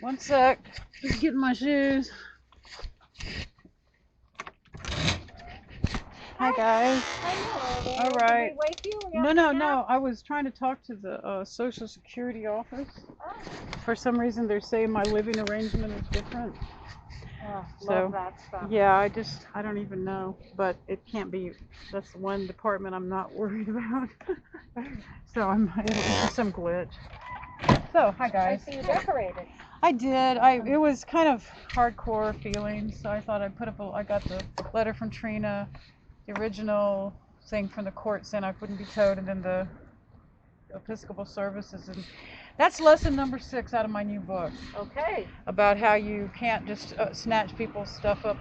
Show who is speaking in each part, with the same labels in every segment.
Speaker 1: One sec. Just getting my shoes. Hi guys.
Speaker 2: Hello.
Speaker 1: All right.
Speaker 2: Did we wake you?
Speaker 1: No. I was trying to talk to the Social Security office.
Speaker 2: Oh.
Speaker 1: For some reason, they're saying my living arrangement is different.
Speaker 2: Oh,
Speaker 1: So,
Speaker 2: love that stuff.
Speaker 1: yeah, I don't even know. But it can't be. That's the one department I'm not worried about. So it's some glitch. So, hi guys.
Speaker 2: I see you decorated.
Speaker 1: I did. It was kind of hardcore feelings, so I thought I'd put up I got the letter from Trina, the original thing from the court saying I wouldn't be towed, and then the Episcopal services, and that's lesson number 6 out of my new book.
Speaker 2: Okay.
Speaker 1: About how you can't just snatch people's stuff up,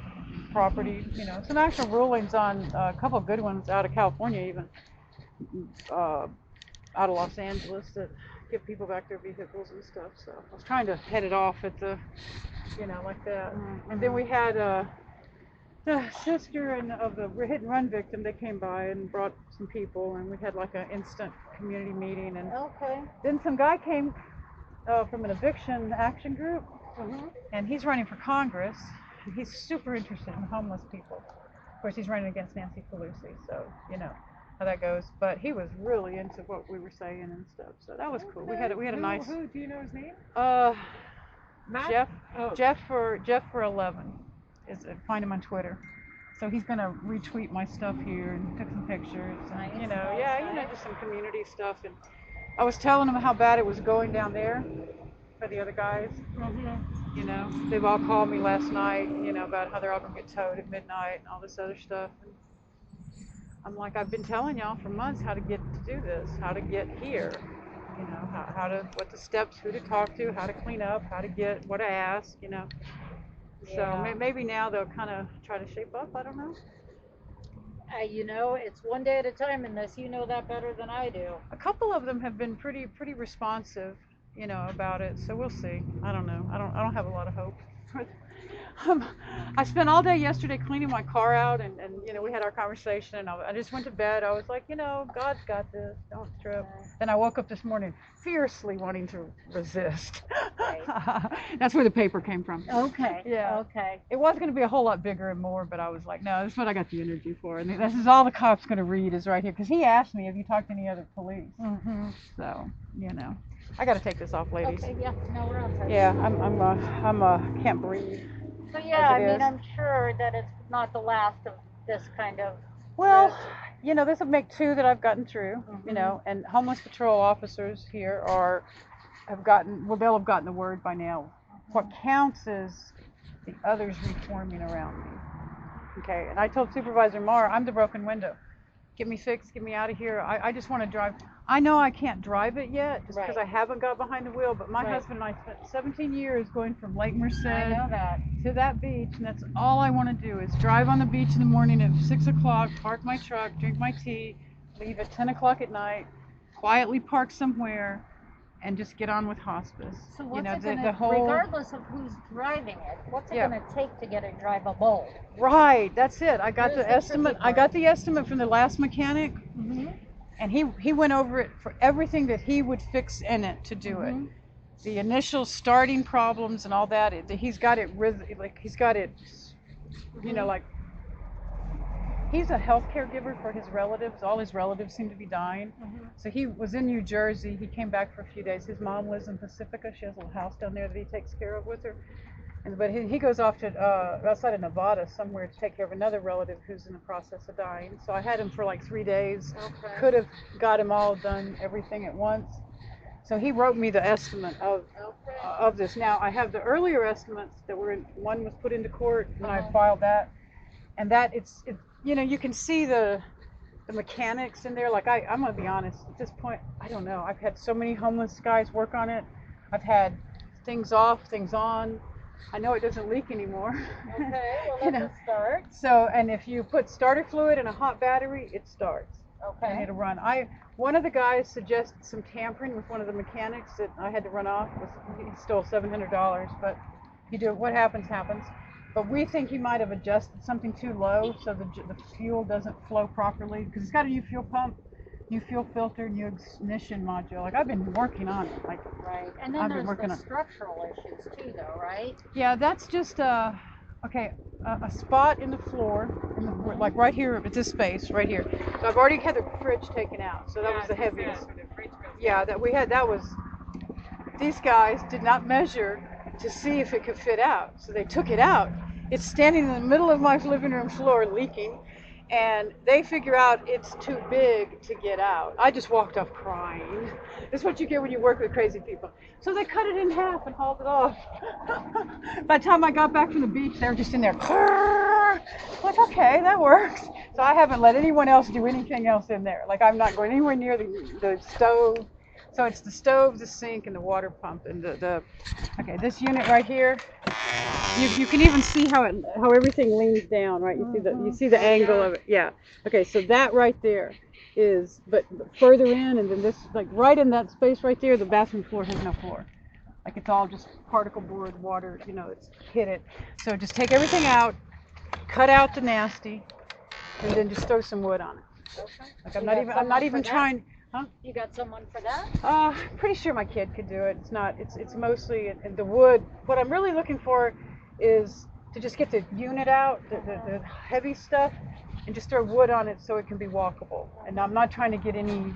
Speaker 1: property. You know, some actual rulings on a couple of good ones out of California, even out of Los Angeles, that give people back their vehicles and stuff. So I was trying to head it off at the, like that.
Speaker 2: Mm-hmm.
Speaker 1: And then we had the sister of the hit and run victim. They came by and brought some people, and we had like an instant community meeting. And
Speaker 2: Okay.
Speaker 1: then some guy came from an eviction action group, and he's running for Congress. And he's super interested in homeless people. Of course, he's running against Nancy Pelosi, so you know how that goes. But he was really into what we were saying and stuff, so that was cool. We had a nice.
Speaker 2: Who do you know his name? Matt?
Speaker 1: Jeff.
Speaker 2: Oh.
Speaker 1: Jeff for 11. Find him on Twitter. So he's gonna retweet my stuff here and took some pictures.
Speaker 2: Nice,
Speaker 1: And,
Speaker 2: nice.
Speaker 1: just some community stuff. And I was telling him how bad it was going down there for the other guys. You know, they've all called me last night, about how they're all gonna get towed at midnight and all this other stuff. And I'm like, I've been telling y'all for months how to get to do this, how to get here, what the steps, who to talk to, how to clean up, how to get, what to ask,
Speaker 2: Yeah.
Speaker 1: So maybe now they'll kind of try to shape up. I don't know.
Speaker 2: It's one day at a time in this. You know that better than I do.
Speaker 1: A couple of them have been pretty responsive, about it. So we'll see. I don't know. I don't have a lot of hope. I spent all day yesterday cleaning my car out, and we had our conversation, and I just went to bed. I was like, God's got this. Don't trip. Then I woke up this morning fiercely wanting to resist.
Speaker 2: Right.
Speaker 1: That's where the paper came from.
Speaker 2: Okay.
Speaker 1: Yeah.
Speaker 2: Okay.
Speaker 1: It was going to be a whole lot bigger and more, but I was like, no, this is what I got the energy for. And this is all the cop's going to read is right here. Because he asked me, have you talked to any other police? So, I got to take this off, ladies.
Speaker 2: Okay, yeah, no, we're outside.
Speaker 1: Yeah, can't breathe.
Speaker 2: So yeah, I'm sure that it's not the last of this kind of.
Speaker 1: Well, this will make 2 that I've gotten through, and homeless patrol officers here they'll have gotten the word by now. What counts is the others reforming around me. Okay, and I told Supervisor Marr, I'm the broken window. Get me fixed, get me out of here. I just want to drive. I know I can't drive it yet just because I haven't got behind the wheel, but my husband and I spent 17 years going from Lake Merced to that beach, and that's all I want to do is drive on the beach in the morning at 6 o'clock, park my truck, drink my tea, leave at 10 o'clock at night, quietly park somewhere, and just get on with hospice.
Speaker 2: So what's regardless of who's driving it, what's it going to take to get it drivable?
Speaker 1: Right, that's it. I got the estimate. I got the estimate from the last mechanic, and he went over it for everything that he would fix in it to do it. The initial starting problems and all that. He's got it like. He's a health caregiver for his relatives. All his relatives seem to be dying. So he was in New Jersey. He came back for a few days. His mom lives in Pacifica. She has a little house down there that he takes care of with her. But he goes off to outside of Nevada somewhere to take care of another relative who's in the process of dying. So I had him for like 3 days. Could have got him all done, everything at once. So he wrote me the estimate of this. Now I have the earlier estimates that one was put into court, and I filed that. And that it's you can see the mechanics in there. Like I'm gonna be honest, at this point, I don't know. I've had so many homeless guys work on it. I've had things off, things on. I know it doesn't leak anymore.
Speaker 2: Okay, well that's a start.
Speaker 1: So, and if you put starter fluid in a hot battery, it starts.
Speaker 2: Okay.
Speaker 1: And it'll run. One of the guys suggested some tampering with one of the mechanics that I had to run off. He stole $700, but what happens. But we think he might have adjusted something too low so the fuel doesn't flow properly, because it's got a new fuel pump. new fuel filter, new ignition module. Like I've been working on it. Like
Speaker 2: right. And then
Speaker 1: I've been
Speaker 2: there's
Speaker 1: working
Speaker 2: the
Speaker 1: on.
Speaker 2: structural issues too, though, right?
Speaker 1: Yeah, that's just okay. A spot in the floor, like right here at this space, right here. So I've already had the fridge taken out. So that was the heaviest. Yeah, that we had. That was. These guys did not measure to see if it could fit out, so they took it out. It's standing in the middle of my living room floor leaking, and they figure out it's too big to get out. I just walked off crying. That's what you get when you work with crazy people. So they cut it in half and hauled it off. By the time I got back from the beach, they were just in there. Like, okay, that works. So I haven't let anyone else do anything else in there. Like I'm not going anywhere near the stove. So it's the stove, the sink, and the water pump, and okay, this unit right here. You can even see how everything leans down, right? You see the angle of it. Yeah. Okay, so that right there is, but further in, and then this, like right in that space right there, the bathroom floor has no floor. Like it's all just particle board, water. You know, it's hit it. So just take everything out, cut out the nasty, and then just throw some wood on it.
Speaker 2: Okay.
Speaker 1: Like I'm not even trying. Huh?
Speaker 2: You got someone for that?
Speaker 1: Pretty sure my kid could do it. It's not. It's mostly the wood. What I'm really looking for is to just get the unit out, the heavy stuff, and just throw wood on it so it can be walkable. And I'm not trying to get any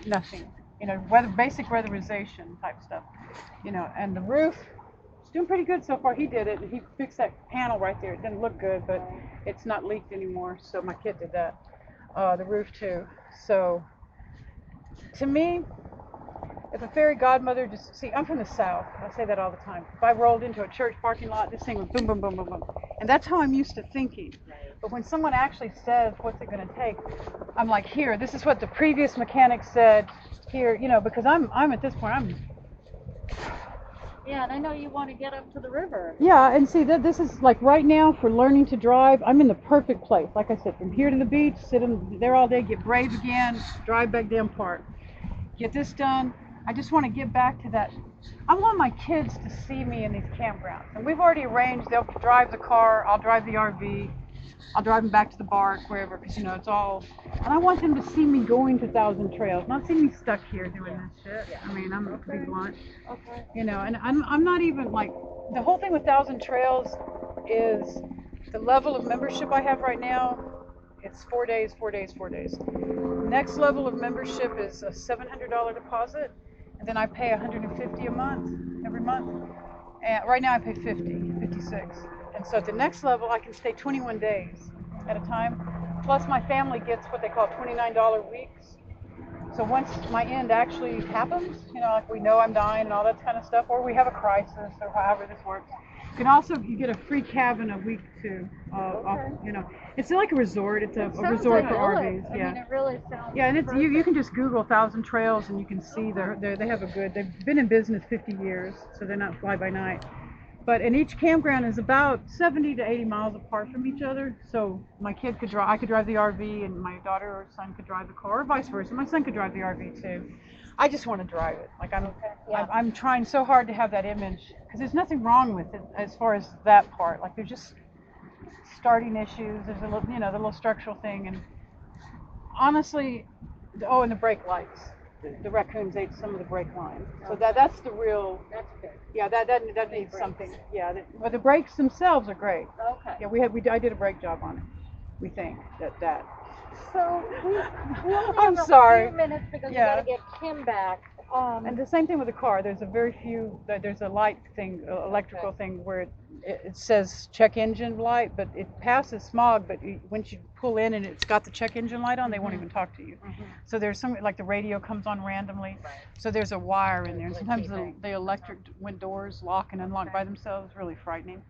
Speaker 1: nothing. You know, basic weatherization type stuff. You know, and the roof. It's doing pretty good so far. He did it. He fixed that panel right there. It didn't look good, but it's not leaked anymore. So my kid did that. The roof too. So. To me, if a fairy godmother just see, I'm from the South. I say that all the time. If I rolled into a church parking lot, this thing would boom, boom, boom, boom, boom, and that's how I'm used to thinking. But when someone actually says, "What's it going to take?" I'm like, "Here, this is what the previous mechanic said." Here, you know, because I'm at this point,
Speaker 2: Yeah, and I know you want to get up to the river.
Speaker 1: Yeah, and see that this is like right now for learning to drive. I'm in the perfect place. Like I said, from here to the beach, sit there all day, get brave again, drive back down park. Get this done. I just want to get back to that. I want my kids to see me in these campgrounds. And we've already arranged they'll drive the car, I'll drive the RV, I'll drive them back to the bark, wherever, because, you know, it's all. And I want them to see me going to Thousand Trails, not see me stuck here doing this shit. I mean, I'm to be blunt.
Speaker 2: Okay.
Speaker 1: You know, and I'm not even like, the whole thing with Thousand Trails is the level of membership I have right now. It's 4 days, 4 days, 4 days. Next level of membership is a $700 deposit, and then I pay $150 a month, every month. And right now I pay 56. And so at the next level, I can stay 21 days at a time. Plus my family gets what they call $29 weeks. So once my end actually happens, you know, like we know I'm dying and all that kind of stuff, or we have a crisis, or however this works, you get a free cabin a week too. You know, it's like a resort. It's a resort for RVs.
Speaker 2: Yeah. I mean, it really sounds.
Speaker 1: Yeah, and it's you can just Google Thousand Trails and you can see they have they've been in business 50 years, so they're not fly by night. But and each campground is about 70 to 80 miles apart from each other. So my kid could drive, I could drive the RV, and my daughter or son could drive the car, or vice versa. My son could drive the RV too. I just want to drive it. Like I'm trying so hard to have that image, because there's nothing wrong with it as far as that part. Like there's just starting issues. There's a little, you know, the little structural thing, and honestly, and the brake lights. The raccoons ate some of the brake lines, so that's the real.
Speaker 2: That's good.
Speaker 1: Yeah, that needs something. Yeah, but the brakes themselves are great.
Speaker 2: Okay.
Speaker 1: Yeah, I did a brake job on it. We think that.
Speaker 2: So we only
Speaker 1: I'm
Speaker 2: have
Speaker 1: sorry.
Speaker 2: a few minutes because we got to get Kim back.
Speaker 1: And the same thing with the car. There's a light thing, electrical thing where it says check engine light, but it passes smog. But once you pull in and it's got the check engine light on, they won't even talk to you. So there's like the radio comes on randomly.
Speaker 2: Right.
Speaker 1: So there's a wire in there. And sometimes the electric doors lock and unlock by themselves. Really frightening.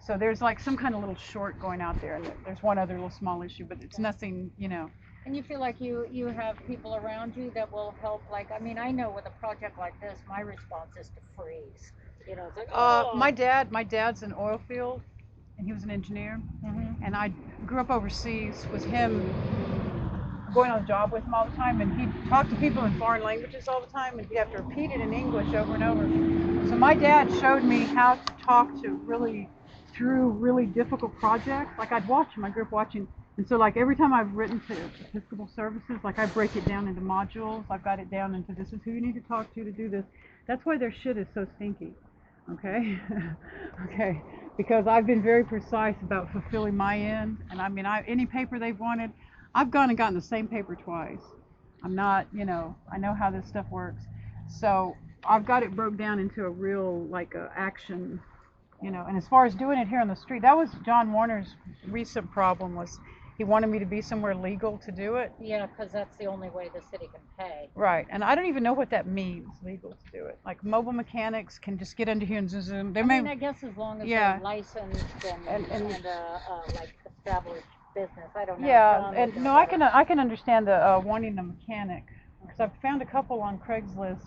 Speaker 1: So there's like some kind of little short going out there, and there's one other little small issue, but it's nothing, you know.
Speaker 2: And you feel like you have people around you that will help. Like, I mean, I know with a project like this, my response is to freeze. You know, it's like, oh.
Speaker 1: My dad's in oil field, and he was an engineer, and I grew up overseas with him, going on a job with him all the time, and he'd talk to people in foreign languages all the time, and he'd have to repeat it in English over and over. So my dad showed me how to talk through really difficult projects. Like I'd watch him. I grew up watching And so like every time I've written to Episcopal Services, like I break it down into modules. I've got it down into this is who you need to talk to do this. That's why their shit is so stinky. Okay? Okay. Because I've been very precise about fulfilling my end. And I mean, any paper they've wanted, I've gone and gotten the same paper twice. I'm not, I know how this stuff works. So I've got it broke down into a real, like, action, and as far as doing it here on the street, that was John Warner's recent problem was he wanted me to be somewhere legal to do it.
Speaker 2: Yeah, because that's the only way the city can pay.
Speaker 1: Right, and I don't even know what that means, legal to do it. Like mobile mechanics can just get into here and zoom.
Speaker 2: I guess as long as they're licensed and like established business. I don't know.
Speaker 1: Yeah, and no, I can understand the wanting the mechanic because I've found a couple on Craigslist.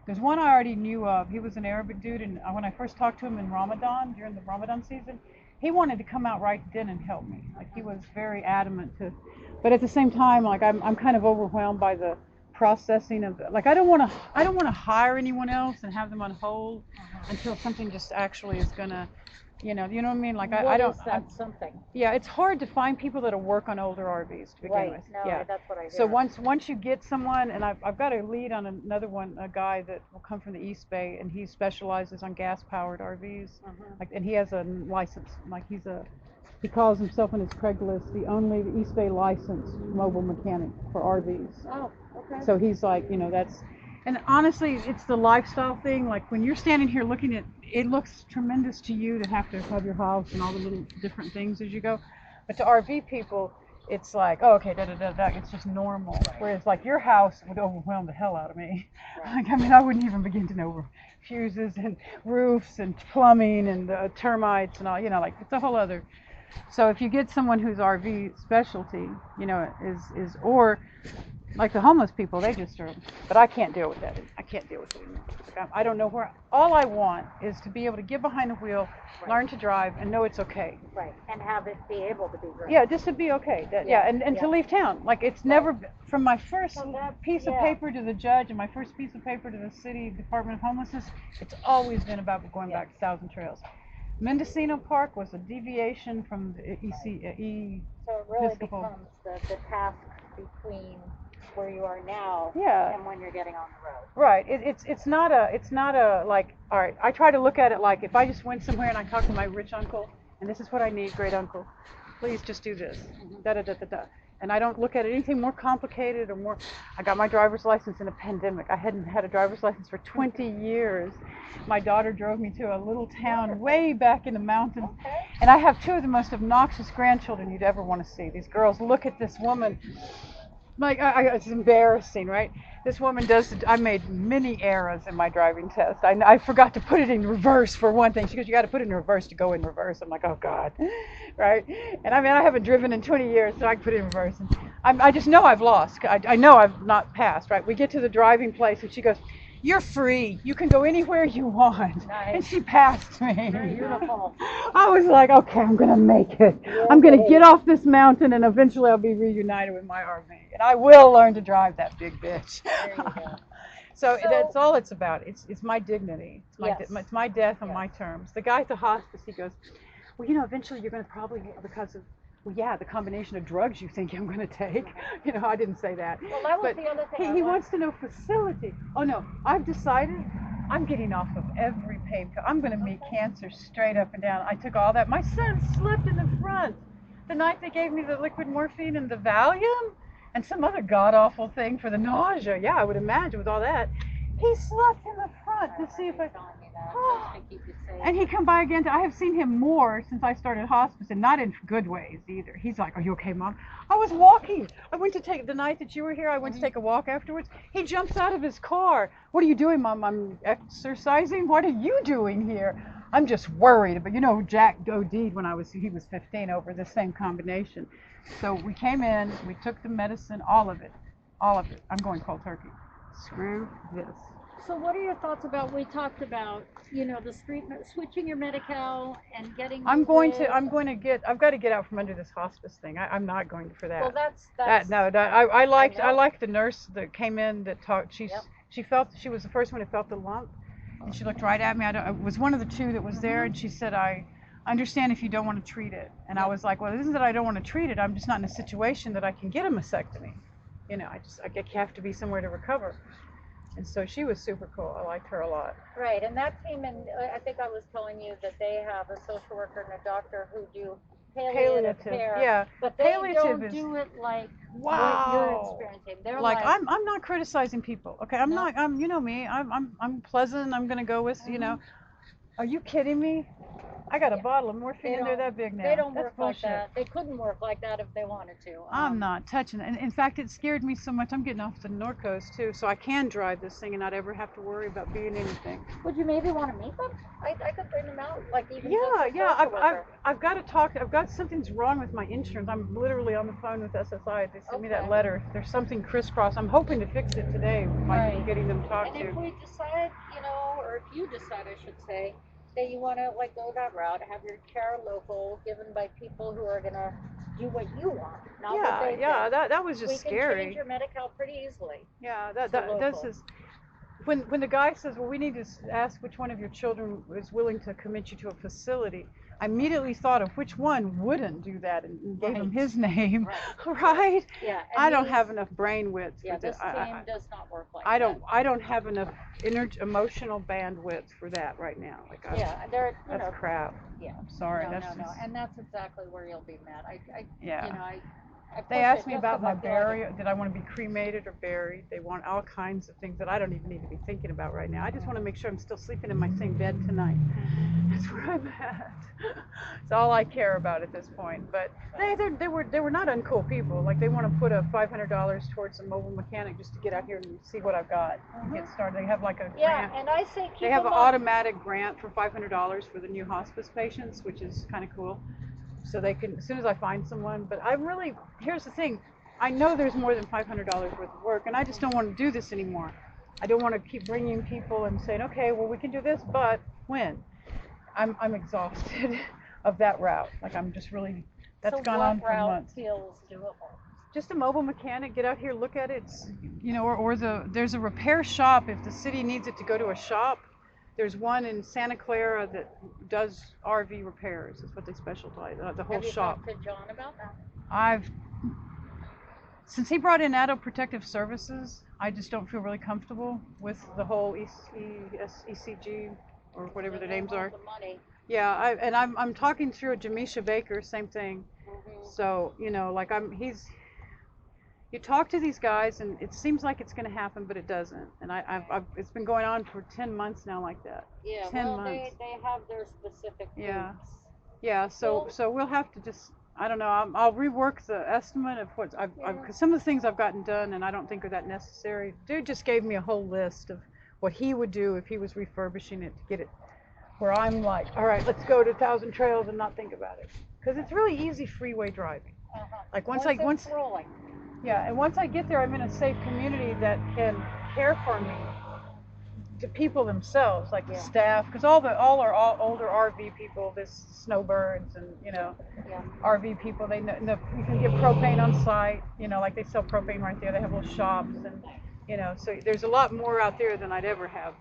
Speaker 1: There's one I already knew of. He was an Arabic dude, and when I first talked to him in Ramadan, during the Ramadan season, he wanted to come out right then and help me. Like he was very adamant to, but at the same time, like I'm kind of overwhelmed by the processing of like I don't want to hire anyone else and have them on hold until something just actually is gonna. You know what I mean? Like I don't.
Speaker 2: Something.
Speaker 1: Yeah, it's hard to find people that'll work on older RVs to begin with.
Speaker 2: No,
Speaker 1: yeah,
Speaker 2: that's what I hear.
Speaker 1: So once you get someone, and I've got a lead on another one, a guy that will come from the East Bay, and he specializes on gas-powered RVs. Like, and he has a license. Like he calls himself in his Craigslist the only East Bay licensed mobile mechanic for RVs.
Speaker 2: Oh, okay.
Speaker 1: So he's like, that's. And honestly, it's the lifestyle thing. Like when you're standing here looking at, it looks tremendous to you to have your house and all the little different things as you go. But to RV people, it's like, oh, okay, it's just normal. Whereas like your house would overwhelm the hell out of me. Like, I mean, I wouldn't even begin to know fuses and roofs and plumbing and termites and all, like it's a whole other. So if you get someone whose RV specialty, is or like the homeless people, they just are, but I can't deal with that. I can't deal with it anymore. Like I don't know where, all I want is to be able to get behind the wheel, learn to drive, and know it's okay.
Speaker 2: Right, and have it be able to be driven.
Speaker 1: Yeah, just to be okay. And to leave town. Like it's never, from my first piece of paper to the judge and my first piece of paper to the city Department of Homelessness, it's always been about going back to Thousand Trails. Mendocino Park was a deviation from the
Speaker 2: So it really becomes the task between where you are now and when you're getting on the road.
Speaker 1: Right. It's not a like, all right, I try to look at it like if I just went somewhere and I talked to my rich uncle and this is what I need, great uncle, please just do this. And I don't look at it anything more complicated or more. I got my driver's license in a pandemic. I hadn't had a driver's license for 20 years. My daughter drove me to a little town way back in the mountains. And I have two of the most obnoxious grandchildren you'd ever want to see. These girls look at this woman. Like, it's embarrassing, right? This woman I made many errors in my driving test. I forgot to put it in reverse for one thing. She goes, you got to put it in reverse to go in reverse. I'm like, oh, God, right? And I mean, I haven't driven in 20 years, so I can put it in reverse. And I just know I've lost. I know I've not passed, right? We get to the driving place, and she goes, you're free. You can go anywhere you want.
Speaker 2: Nice.
Speaker 1: And she passed me.
Speaker 2: Beautiful.
Speaker 1: I was like, okay, I'm going to make it. I'm going to get off this mountain, and eventually I'll be reunited with my RV. And I will learn to drive that big bitch.
Speaker 2: There you go.
Speaker 1: So that's all it's about. It's my dignity. It's my death on my terms. The guy at the hospice, he goes, well, eventually you're going to probably, because of, the combination of drugs you think I'm going to take. I didn't say that.
Speaker 2: Well, that was
Speaker 1: but
Speaker 2: the other thing.
Speaker 1: He wants to know facility. Oh, no, I've decided I'm getting off of every pain pill. I'm going to meet cancer straight up and down. I took all that. My son slept in the front the night they gave me the liquid morphine and the Valium and some other god-awful thing for the nausea. Yeah, I would imagine with all that. He slept in the front to see if I... And he come by again. I have seen him more since I started hospice, and not in good ways either. He's like, are you okay, Mom? I was walking. I went to take, the night that you were here, I went to take a walk afterwards. He jumps out of his car. What are you doing, Mom? I'm exercising. What are you doing here? I'm just worried. But Jack OD'd when he was 15 over the same combination. So we came in, we took the medicine, all of it. I'm going cold turkey. Screw this.
Speaker 2: So what are your thoughts about, we talked about, the street, switching your Medi-Cal and getting... I've got
Speaker 1: to get out from under this hospice thing. I'm not going for that.
Speaker 2: Well, that's
Speaker 1: I liked the nurse that came in that talked. She was the first one who felt the lump, and she looked right at me. I was one of the two that was there, and she said, I understand if you don't want to treat it. And I was like, well, it isn't that I don't want to treat it. I'm just not in a situation that I can get a mastectomy. You know, I have to be somewhere to recover. And so she was super cool. I liked her a lot.
Speaker 2: Right, and that team, and I think I was telling you that they have a social worker and a doctor who do palliative care.
Speaker 1: Yeah.
Speaker 2: But they
Speaker 1: Palliative
Speaker 2: don't do it like
Speaker 1: wow.
Speaker 2: what you're experiencing. They're
Speaker 1: like I'm not criticizing people. Okay, I'm not. You know me. I'm pleasant. I'm gonna go with you know. Are you kidding me? I got a bottle of morphine in there that big now.
Speaker 2: They don't
Speaker 1: That's
Speaker 2: work
Speaker 1: bullshit.
Speaker 2: like that. They couldn't work like that if they wanted to.
Speaker 1: I'm not touching it. And in fact, it scared me so much. I'm getting off the Norcos too, so I can drive this thing and not ever have to worry about being anything.
Speaker 2: Would you maybe want to meet them? I could bring them out, like even
Speaker 1: I've got to talk. I've got something's wrong with my insurance. I'm literally on the phone with SSI. They sent me that letter. There's something crisscross. I'm hoping to fix it today by getting them talked to.
Speaker 2: And if we decide, you know, or if you decide, I should say, that you want to like go that route, have your care local, given by people who are gonna do what you want, not what they think.
Speaker 1: That was just scary.
Speaker 2: We can change your Medi-Cal pretty easily.
Speaker 1: Yeah, this is when the guy says, well, we need to ask which one of your children is willing to commit you to a facility. I immediately thought of which one wouldn't do that and gave him his name, right?
Speaker 2: Yeah.
Speaker 1: I don't have enough brain width.
Speaker 2: Yeah, this team does not work like
Speaker 1: that. I don't have enough emotional bandwidth for that right now. Like that's crap.
Speaker 2: Yeah.
Speaker 1: I'm sorry.
Speaker 2: No, and that's exactly where you'll be met. You know,
Speaker 1: they asked me about my burial. Did I want to be cremated or buried? They want all kinds of things that I don't even need to be thinking about right now. I just want to make sure I'm still sleeping in my same bed tonight. That's where I'm at. It's all I care about at this point. But they were not uncool people. Like they want to put a $500 towards a mobile mechanic just to get out here and see what I've got. Get started. They have like a grant.
Speaker 2: And I say
Speaker 1: they have an automatic grant for $500 for the new hospice patients, which is kind of cool. So they can, as soon as I find someone, but here's the thing, I know there's more than $500 worth of work, and I just don't want to do this anymore. I don't want to keep bringing people and saying, okay, well, we can do this, but when? I'm exhausted of that route. Like I'm just really, that's gone on for months.
Speaker 2: Feels doable?
Speaker 1: Just a mobile mechanic, get out here, look at it, you know, or there's a repair shop if the city needs it to go to a shop. There's one in Santa Clara that does RV repairs. That's what they specialize. The whole shop.
Speaker 2: Have you talked to John about that?
Speaker 1: Since he brought in Adult Protective Services, I just don't feel really comfortable with the whole ECG or whatever their names are.
Speaker 2: The money.
Speaker 1: Yeah, I'm talking through a Jamisha Baker, same thing. So you know, like you talk to these guys, and it seems like it's going to happen, but it doesn't. And it's been going on for 10 months now, like that.
Speaker 2: Yeah,
Speaker 1: 10 months.
Speaker 2: They have their specific groups.
Speaker 1: Yeah. So we'll have to just, I don't know. I'll rework the estimate of what because some of the things I've gotten done, and I don't think are that necessary. Dude just gave me a whole list of what he would do if he was refurbishing it to get it where I'm like, all right, let's go to 1,000 Trails and not think about it, because it's really easy freeway driving. Like once
Speaker 2: rolling.
Speaker 1: Yeah, and once I get there, I'm in a safe community that can care for me, to people themselves, like the staff, because all are older RV people, this snowbirds and RV people. They know you can get propane on site. You know, like they sell propane right there. They have little shops, and so there's a lot more out there than I'd ever have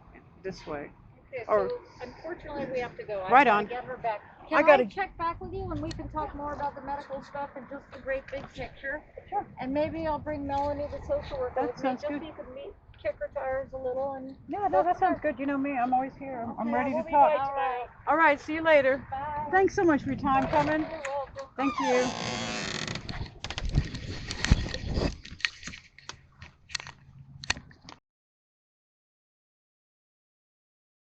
Speaker 1: this way.
Speaker 2: Okay, so unfortunately we have to go.
Speaker 1: Right on.
Speaker 2: Get her back. Can I check back with you and we can talk more about the medical stuff and just the great big picture?
Speaker 1: Sure.
Speaker 2: And maybe I'll bring Melanie, the social worker, with me, just so you can kick her tires a little and.
Speaker 1: Yeah, no, that sounds good. You know me, I'm always here. I'm ready to talk.
Speaker 2: All right.
Speaker 1: All right, see you later.
Speaker 2: Bye.
Speaker 1: Thanks so much for your time coming.
Speaker 2: You're welcome.
Speaker 1: Thank you.